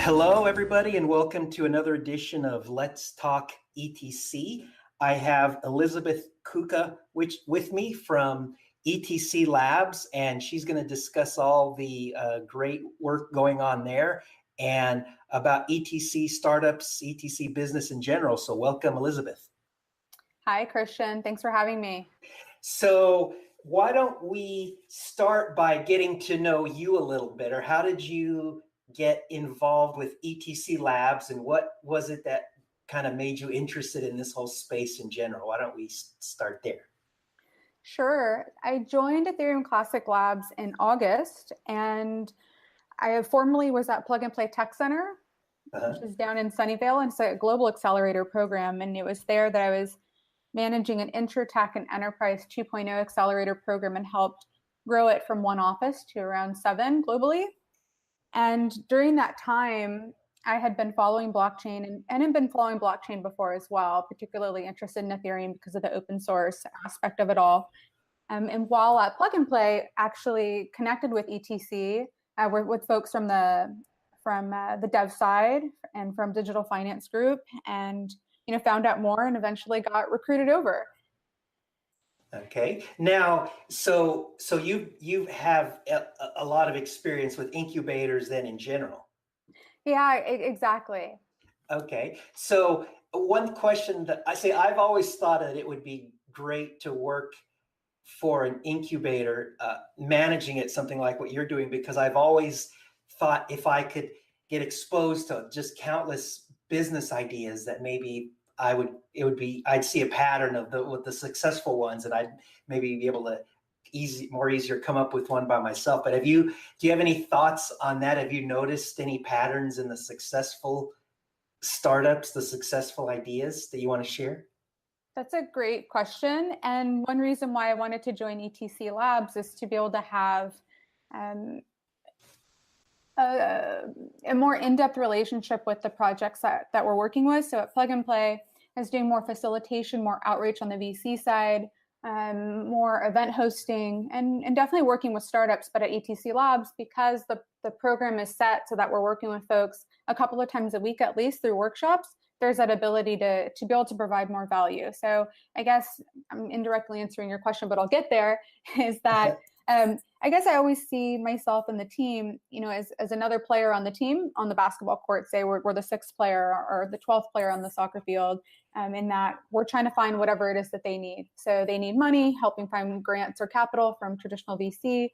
Hello, everybody, and welcome to another edition of Let's Talk ETC. I have Elizabeth Kukka with me from ETC Labs, and she's going to discuss all the great work going on there and about ETC startups, ETC business in general. So welcome, Elizabeth. Hi, Christian. Thanks for having me. So why don't we start by getting to know you a little better? How did you get involved with ETC Labs, and what was it that kind of made you interested in this whole space in general? Why don't we start there? Sure. I joined Ethereum Classic Labs in August, and I formerly was at Plug and Play Tech Center, which is down in Sunnyvale, and it's a global accelerator program. And it was there that I was managing an InsurTech and Enterprise 2.0 accelerator program and helped grow it from one office to around 7 globally. And during that time, I had been following blockchain and had been following blockchain before as well, particularly interested in Ethereum because of the open source aspect of it all. And while at Plug and Play, actually connected with ETC, with folks from the dev side and from Digital Finance Group, and found out more and eventually got recruited over. Okay. Now, so you have a lot of experience with incubators then in general. Yeah, exactly. Okay. So one question that I've always thought that it would be great to work for an incubator, managing it, something like what you're doing, because I've always thought if I could get exposed to just countless business ideas that maybe I'd see a pattern of the successful ones, and I'd maybe be able to easier come up with one by myself. But do you have any thoughts on that? Have you noticed any patterns in the successful startups, the successful ideas that you want to share? That's a great question. And one reason why I wanted to join ETC Labs is to be able to have a more in-depth relationship with the projects that we're working with. So at Plug and Play, I was doing more facilitation, more outreach on the VC side, more event hosting, and definitely working with startups. But at ETC Labs, because the program is set so that we're working with folks a couple of times a week at least through workshops, there's that ability to be able to provide more value. So I guess I'm indirectly answering your question, but I'll get there, is that I guess I always see myself and the team, as another player on the team on the basketball court. Say we're the 6th player or the 12th player on the soccer field, in that we're trying to find whatever it is that they need. So they need money, helping find grants or capital from traditional VC.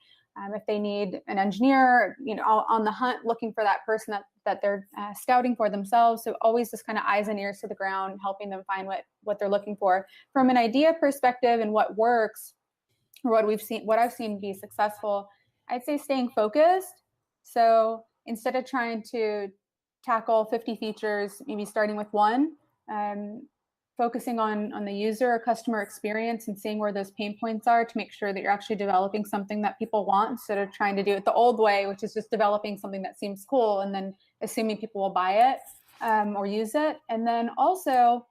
If they need an engineer, on the hunt, looking for that person that they're scouting for themselves. So always just kind of eyes and ears to the ground, helping them find what they're looking for. From an idea perspective and what works, or what I've seen be successful, I'd say staying focused. So instead of trying to tackle 50 features, maybe starting with one, focusing on the user or customer experience and seeing where those pain points are to make sure that you're actually developing something that people want, instead of trying to do it the old way, which is just developing something that seems cool and then assuming people will buy it or use it. And then also,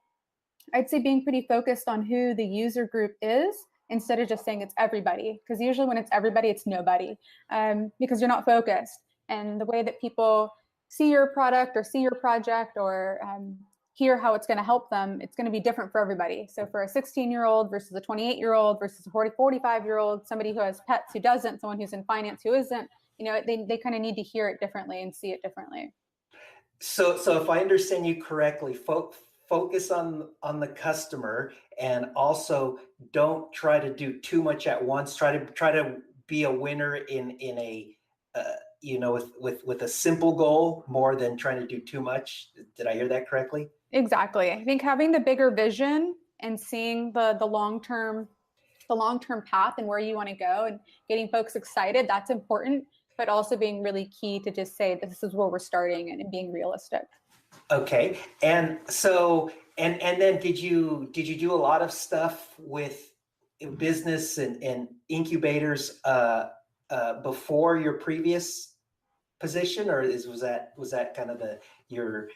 I'd say being pretty focused on who the user group is, instead of just saying it's everybody, because usually when it's everybody, it's nobody, because you're not focused. And the way that people see your product or see your project or hear how it's going to help them, it's going to be different for everybody. So for a 16-year-old versus a 28-year-old versus a 45-year-old, somebody who has pets who doesn't, someone who's in finance who isn't, they kind of need to hear it differently and see it differently. So if I understand you correctly, focus on the customer, and also don't try to do too much at once. Try to be a winner in a with a simple goal more than trying to do too much. Did I hear that correctly? Exactly. I think having the bigger vision and seeing the long-term path and where you want to go and getting folks excited, that's important, but also being really key to just say this is where we're starting and being realistic. Okay. And so, and then did you do a lot of stuff with business and incubators before your previous position, or was that kind of your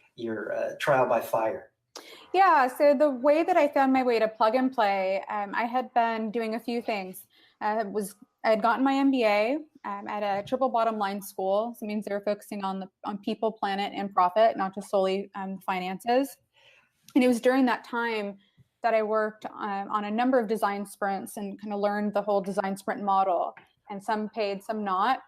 trial by fire? Yeah. So the way that I found my way to Plug and Play, I had been doing a few things. I was I had gotten my MBA at a triple bottom line school. So it means they were focusing on people, planet, and profit, not just solely finances. And it was during that time that I worked on a number of design sprints and kind of learned the whole design sprint model. And some paid, some not.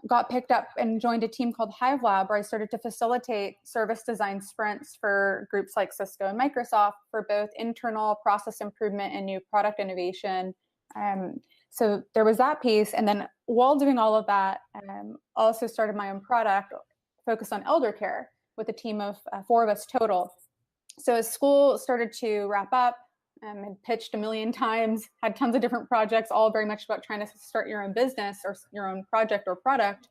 Got picked up and joined a team called Hive Lab, where I started to facilitate service design sprints for groups like Cisco and Microsoft for both internal process improvement and new product innovation. So there was that piece. And then while doing all of that, also started my own product focused on elder care with a team of 4 of us total. So as school started to wrap up, had pitched a million times, had tons of different projects, all very much about trying to start your own business or your own project or product,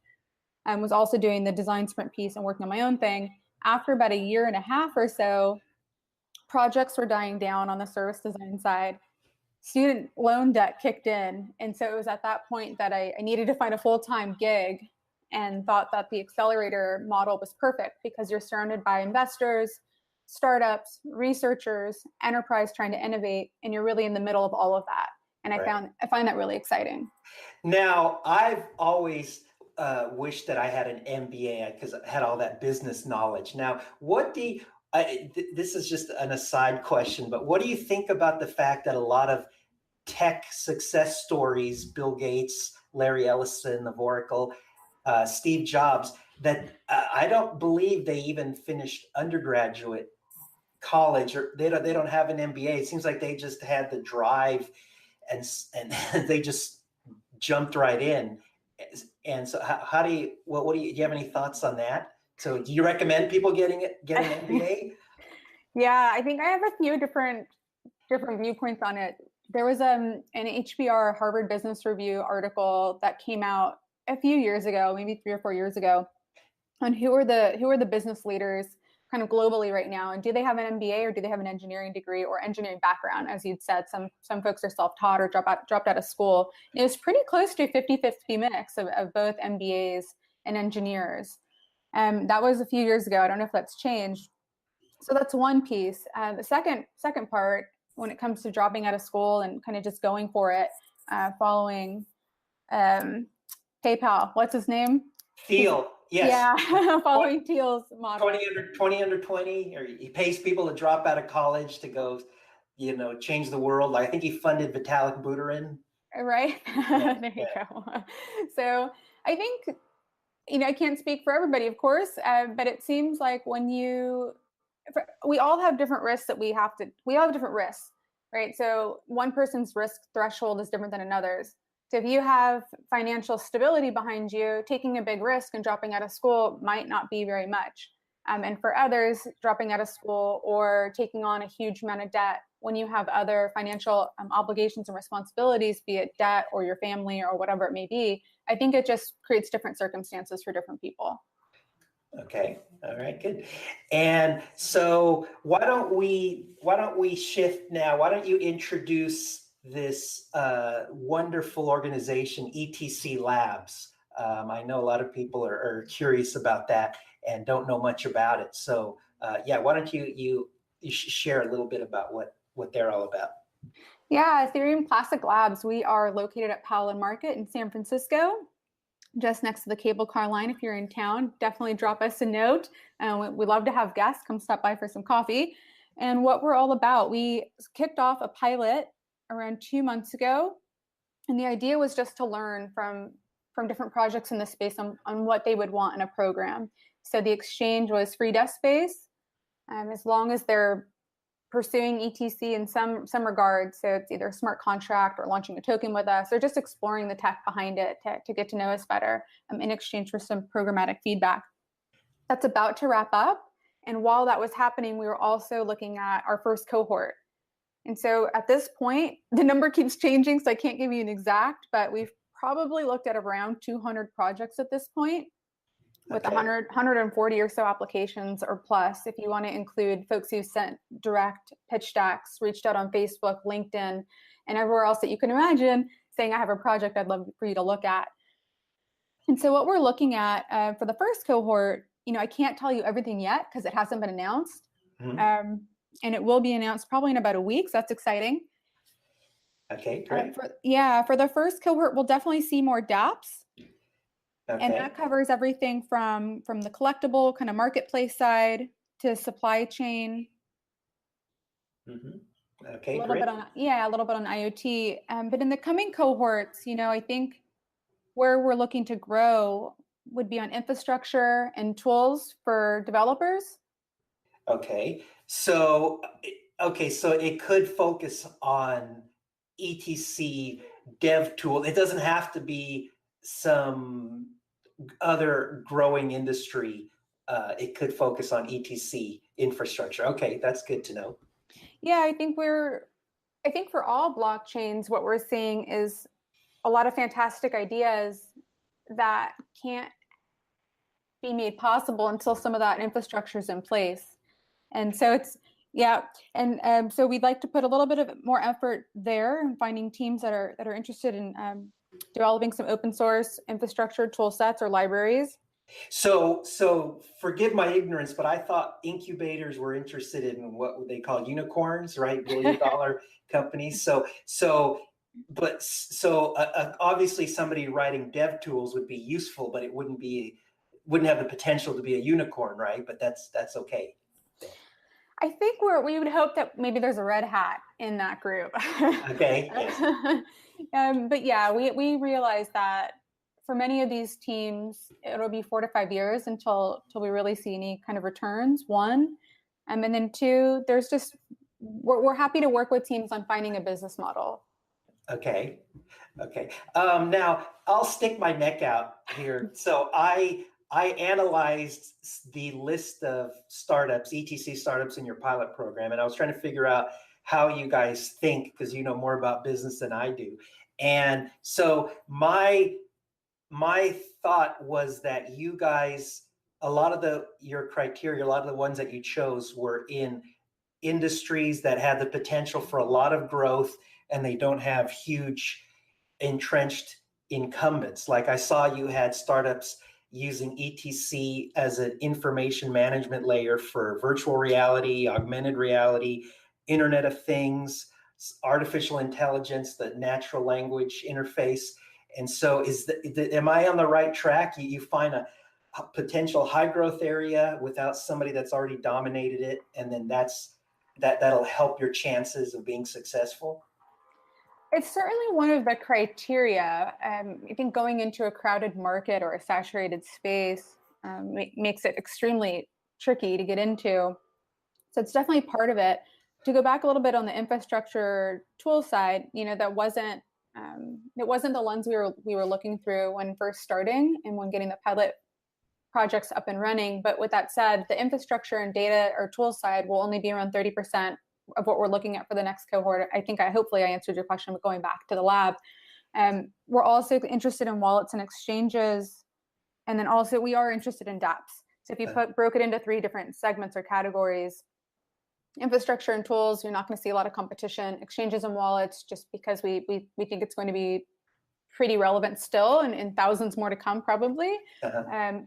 was also doing the design sprint piece and working on my own thing. After about a year and a half or so, projects were dying down on the service design side. Student loan debt kicked in. And so it was at that point that I needed to find a full-time gig, and thought that the accelerator model was perfect because you're surrounded by investors, startups, researchers, enterprise trying to innovate, and you're really in the middle of all of that. And I find that really exciting. Now, I've always wished that I had an MBA because I had all that business knowledge. Now, what do you, this is just an aside question, but what do you think about the fact that a lot of tech success stories, Bill Gates, Larry Ellison of Oracle, Steve Jobs, that I don't believe they even finished undergraduate college, or they don't have an MBA. It seems like they just had the drive and they just jumped right in. And so how do you, do you have any thoughts on that? So do you recommend people getting an MBA? Yeah, I think I have a few different viewpoints on it. There was an HBR Harvard Business Review article that came out a few years ago, maybe 3 or 4 years ago, on who are the business leaders kind of globally right now, and do they have an MBA or do they have an engineering degree or engineering background? As you'd said, some folks are self-taught or dropped out of school. It was pretty close to a 50-50 mix of both MBAs and engineers. That was a few years ago. I don't know if that's changed. So that's one piece. The second part, when it comes to dropping out of school and kind of just going for it, following PayPal, what's his name? Thiel. Yes. Yeah, following Thiel's model. 20 under 20, or he pays people to drop out of college to go, change the world. I think he funded Vitalik Buterin. Right. Yeah, there you go. So I think, I can't speak for everybody, of course, but it seems like we all have different risks we all have different risks, right? So one person's risk threshold is different than another's. So if you have financial stability behind you, taking a big risk and dropping out of school might not be very much. And for others, dropping out of school or taking on a huge amount of debt when you have other financial obligations and responsibilities, be it debt or your family or whatever it may be, I think it just creates different circumstances for different people. Okay. All right, good. And so why don't we shift now? Why don't you introduce this wonderful organization, ETC Labs? I know a lot of people are curious about that and don't know much about it. So why don't you share a little bit about what they're all about? Yeah, Ethereum Classic Labs. We are located at Powell and Market in San Francisco, just next to the cable car line. If you're in town, definitely drop us a note. We'd love to have guests come stop by for some coffee. And what we're all about, we kicked off a pilot around 2 months ago. And the idea was just to learn from different projects in the space on what they would want in a program. So the exchange was free desk space, as long as they're pursuing ETC in some regard. So it's either a smart contract or launching a token with us, or just exploring the tech behind it to get to know us better in exchange for some programmatic feedback. That's about to wrap up. And while that was happening, we were also looking at our first cohort. And so at this point, the number keeps changing, so I can't give you an exact, but we've probably looked at around 200 projects at this point, with 140 or so applications or plus, if you want to include folks who sent direct pitch decks, reached out on Facebook, LinkedIn, and everywhere else that you can imagine, saying, I have a project I'd love for you to look at. And so what we're looking at for the first cohort, I can't tell you everything yet because it hasn't been announced. Mm-hmm. And it will be announced probably in about a week. So that's exciting. Okay, great. For the first cohort, we'll definitely see more dApps. And Okay. that covers everything from the collectible kind of marketplace side to supply chain. Okay, A little great. bit on IoT. But in the coming cohorts, I think where we're looking to grow would be on infrastructure and tools for developers. Okay. So so it could focus on ETC dev tool. It doesn't have to be some other growing industry. It could focus on ETC infrastructure. Okay, that's good to know. Yeah, I think for all blockchains, what we're seeing is a lot of fantastic ideas that can't be made possible until some of that infrastructure is in place. And so so we'd like to put a little bit of more effort there and finding teams that are interested in developing some open source infrastructure tool sets or libraries. So forgive my ignorance, but I thought incubators were interested in what they call unicorns, right? $1 billion companies. Obviously somebody writing dev tools would be useful, but it wouldn't have the potential to be a unicorn, right? But that's okay. I think we would hope that maybe there's a red hat in that group. Okay. Yes. But yeah, we realize that for many of these teams, it'll be 4 to 5 years until we really see any kind of returns. One, and then two, we're happy to work with teams on finding a business model. Okay. Now I'll stick my neck out here. So I analyzed the list of startups, ETC startups in your pilot program, and I was trying to figure out how you guys think, because you know more about business than I do. And so my thought was that you guys, a lot of your criteria, a lot of the ones that you chose were in industries that had the potential for a lot of growth, and they don't have huge entrenched incumbents. Like I saw you had startups using ETC as an information management layer for virtual reality, augmented reality, Internet of Things, artificial intelligence, the natural language interface. And so am I on the right track? You find a potential high growth area without somebody that's already dominated it, and then that'll help your chances of being successful? It's certainly one of the criteria. I think going into a crowded market or a saturated space makes it extremely tricky to get into. So it's definitely part of it. To go back a little bit on the infrastructure tool side, that wasn't it wasn't the lens we were looking through when first starting and when getting the pilot projects up and running. But with that said, the infrastructure and data or tool side will only be around 30% of what we're looking at for the next cohort. Hopefully I answered your question, but going back to the lab, we're also interested in wallets and exchanges. And then also we are interested in dApps. So if you broke it into 3 different segments or categories, infrastructure and tools, you're not going to see a lot of competition. Exchanges and wallets, just because we think it's going to be pretty relevant still, and thousands more to come probably. And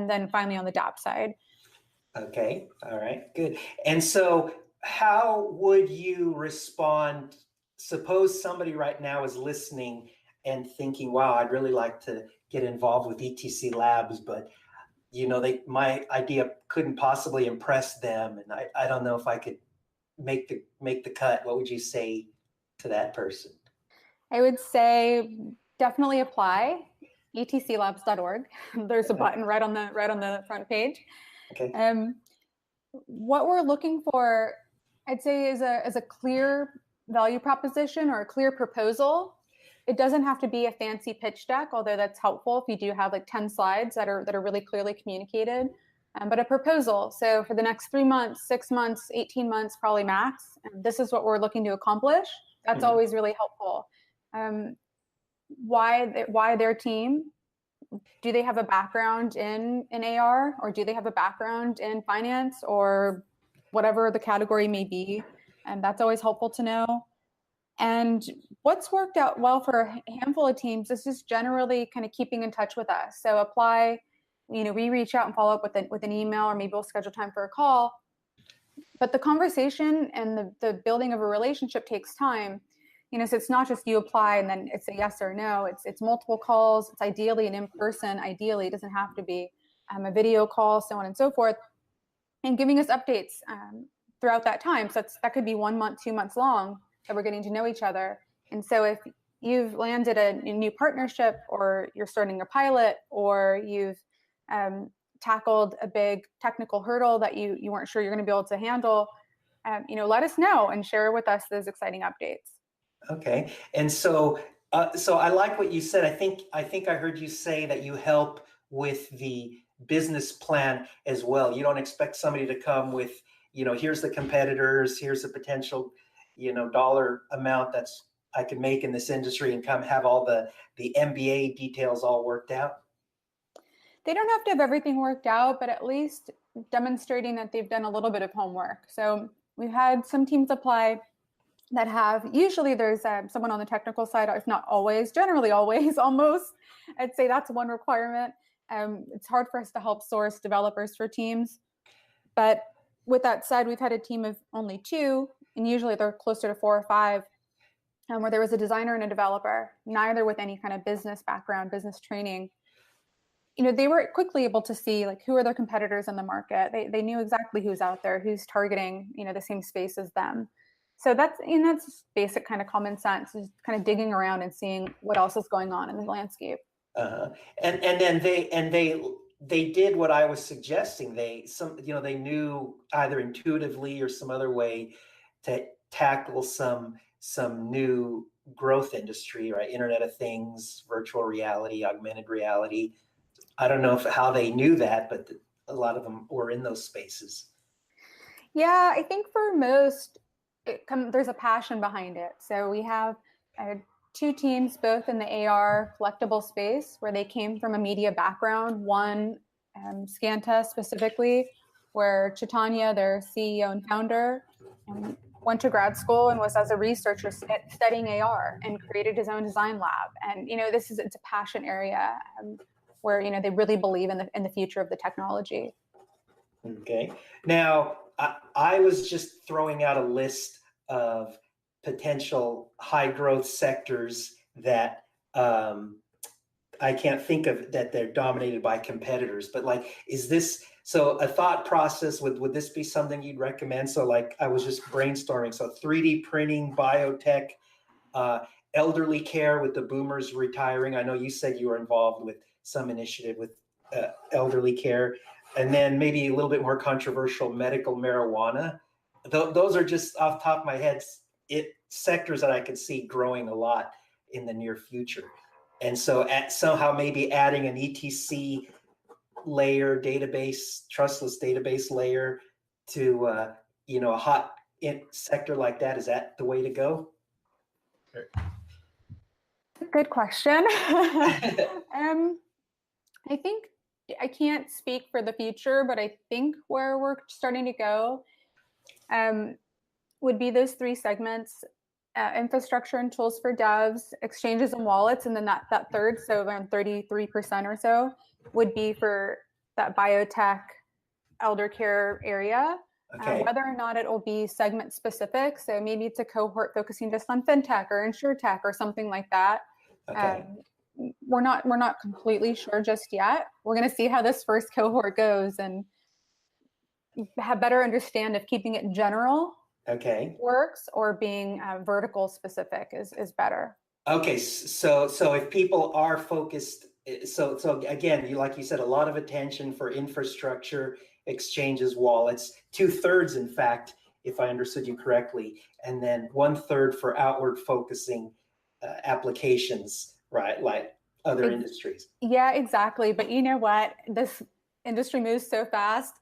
then finally on the dApp side. Okay. All right. Good. And so how would you respond? Suppose somebody right now is listening and thinking, wow, I'd really like to get involved with ETC Labs, but my idea couldn't possibly impress them, and I don't know if I could make the cut. What would you say to that person? I would say definitely apply. etclabs.org. There's a button right on the front page. Okay. What we're looking for, I'd say, is a clear value proposition or a clear proposal. It doesn't have to be a fancy pitch deck, although that's helpful if you do have like 10 slides that are really clearly communicated. But a proposal. So for the next 3 months, 6 months, 18 months, probably max, this is what we're looking to accomplish. That's always really helpful. Why their team? Do they have a background in AR, or do they have a background in finance, or whatever the category may be? And that's always helpful to know. And what's worked out well for a handful of teams is just generally kind of keeping in touch with us. So apply, we reach out and follow up with an email, or maybe we'll schedule time for a call. But the conversation and the building of a relationship takes time. So it's not just you apply and then it's a yes or no. It's multiple calls. It's ideally an in-person. Ideally, it doesn't have to be a video call, so on and so forth, and giving us updates throughout that time. So that could be 1 month, 2 months long that we're getting to know each other. And so if you've landed a new partnership, or you're starting a pilot, or you've tackled a big technical hurdle that you weren't sure you're going to be able to handle, let us know and share with us those exciting updates. Okay. And so I like what you said. I think I heard you say that you help with the business plan as well. You don't expect somebody to come with, here's the competitors, here's the potential, dollar amount that's I can make in this industry, and come have all the MBA details all worked out. They don't have to have everything worked out, but at least demonstrating that they've done a little bit of homework. So we've had some teams apply that have, usually there's someone on the technical side, if not always, generally always, almost. I'd say that's one requirement. It's hard for us to help source developers for teams. But with that said, we've had a team of only 2, and usually they're closer to 4 or 5, where there was a designer and a developer, neither with any kind of business background, business training. They were quickly able to see who are their competitors in the market. They knew exactly who's out there, who's targeting, the same space as them. So that's basic kind of common sense, is kind of digging around and seeing what else is going on in the landscape. And then they did what I was suggesting. They knew either intuitively or some other way to tackle some new growth industry, right? Internet of Things, virtual reality, augmented reality. I don't know how they knew that, but a lot of them were in those spaces. Yeah, I think for most, there's a passion behind it. So we have 2 teams, both in the AR collectible space, where they came from a media background. One, Scanta specifically, where Chaitanya, their CEO and founder, went to grad school and was as a researcher studying AR and created his own design lab. And it's a passion area where they really believe in the future of the technology. Okay. Now, I was just throwing out a list of potential high growth sectors that I can't think of that they're dominated by competitors. But is this a thought process? Would this be something you'd recommend? So I was just brainstorming. So 3D printing, biotech, elderly care with the boomers retiring. I know you said you were involved with some initiative with elderly care, and then maybe a little bit more controversial, medical marijuana. Those are just off the top of my head, sectors that I could see growing a lot in the near future. And so somehow maybe adding an ETC layer, trustless database layer to a hot sector like that. Is that the way to go? Good question. I think I can't speak for the future, but I think where we're starting to go would be those 3 segments: infrastructure and tools for devs, exchanges and wallets, and then that third, so around 33% or so, would be for that biotech, elder care area. Okay. Whether or not it will be segment specific, so maybe it's a cohort focusing just on fintech or insurtech or something like that. Okay. We're not completely sure just yet. We're going to see how this first cohort goes and have better understand if keeping it general works, or being vertical specific is better. Okay, so if people are focused, so again, like you said, a lot of attention for infrastructure, exchanges, wallets, 2/3, in fact, if I understood you correctly, and then 1/3 for outward focusing applications, right? Like other industries. Yeah, exactly. But you know what? This industry moves so fast.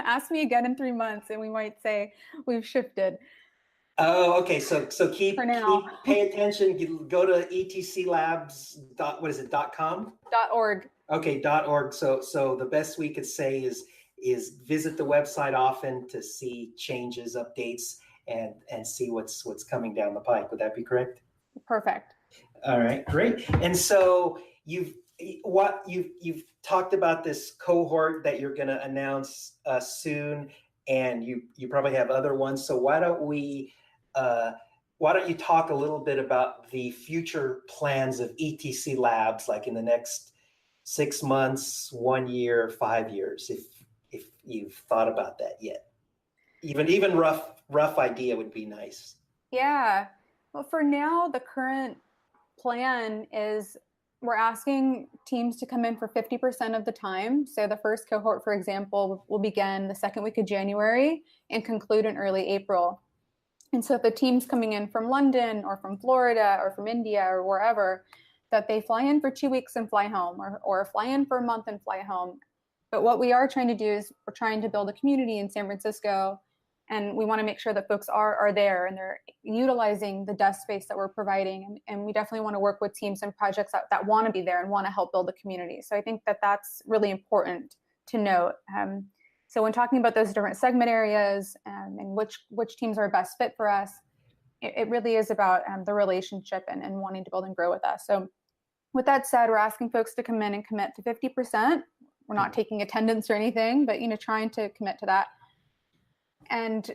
Ask me again in 3 months and we might say we've shifted. Oh, okay. So pay attention. Go to etclabs.com? .org. Okay, .org. So the best we could say is visit the website often to see changes, updates, and see what's coming down the pike. Would that be correct? Perfect. All right, great. And so you've talked about this cohort that you're going to announce soon, and you probably have other ones. So why don't we why don't you talk a little bit about the future plans of ETC Labs, like in the next 6 months, 1 year, 5 years, if you've thought about that yet? Even rough idea would be nice. Yeah. Well, for now, the current plan is we're asking teams to come in for 50% of the time. So the first cohort, for example, will begin the second week of January and conclude in early April. And so if a team's coming in from London or from Florida or from India or wherever, that they fly in for 2 weeks and fly home, or fly in for a month and fly home. But what we are trying to do is we're trying to build a community in San Francisco, and we want to make sure that folks are there and they're utilizing the desk space that we're providing. And we definitely want to work with teams and projects that want to be there and want to help build the community. So I think that that's really important to note. So when talking about those different segment areas and which teams are best fit for us, it really is about the relationship and wanting to build and grow with us. So with that said, we're asking folks to come in and commit to 50%. We're not taking attendance or anything, but trying to commit to that. And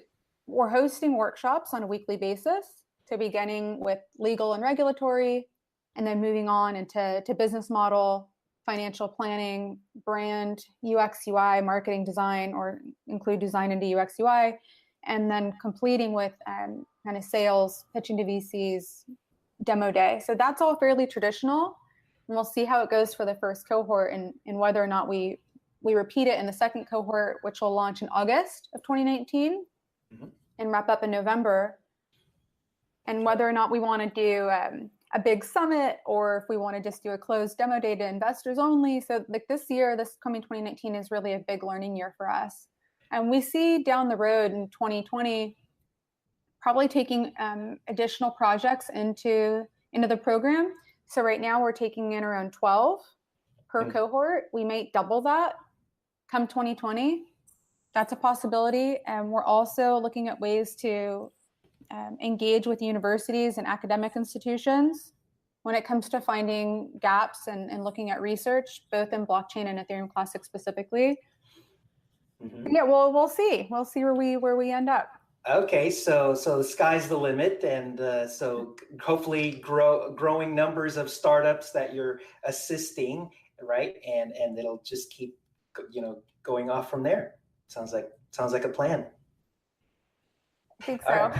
we're hosting workshops on a weekly basis. So beginning with legal and regulatory, and then moving on into business model, financial planning, brand, UX, UI, marketing design, or include design into UX, UI, and then completing with kind of sales, pitching to VCs, demo day. So that's all fairly traditional. And we'll see how it goes for the first cohort and whether or not we repeat it in the second cohort, which will launch in August of 2019 and wrap up in November. And whether or not we want to do a big summit, or if we want to just do a closed demo day to investors only. So like this coming 2019 is really a big learning year for us. And we see down the road in 2020, probably taking additional projects into the program. So right now we're taking in around 12 per cohort. We might double that come 2020. That's a possibility. And we're also looking at ways to engage with universities and academic institutions when it comes to finding gaps and looking at research, both in blockchain and Ethereum Classic specifically. Yeah, well, we'll see. We'll see where we end up. Okay, so the sky's the limit, and so hopefully growing numbers of startups that you're assisting, right? And it'll just keep going off from there. Sounds like a plan. I think so.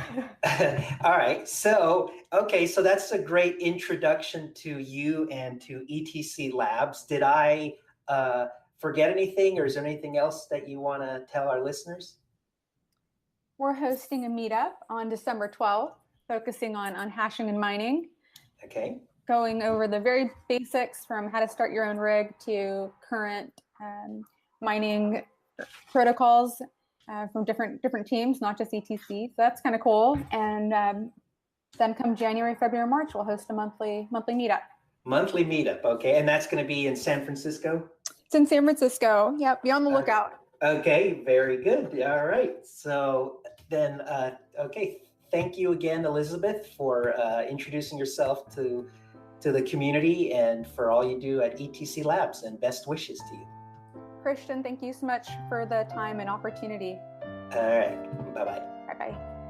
All right. So, okay. So that's a great introduction to you and to ETC Labs. Did I forget anything, or is there anything else that you want to tell our listeners? We're hosting a meetup on December 12th, focusing on hashing and mining. Okay. Going over the very basics from how to start your own rig to current mining protocols from different teams, not just ETC. So that's kind of cool. And then come January, February, March, we'll host a monthly meetup. Monthly meetup, okay. And that's going to be in San Francisco? It's in San Francisco. Yep, be on the lookout. Okay, very good. All right. So then, okay, thank you again, Elizabeth, for introducing yourself to the community and for all you do at ETC Labs, and best wishes to you. Christian, thank you so much for the time and opportunity. All right. Bye-bye. Bye-bye.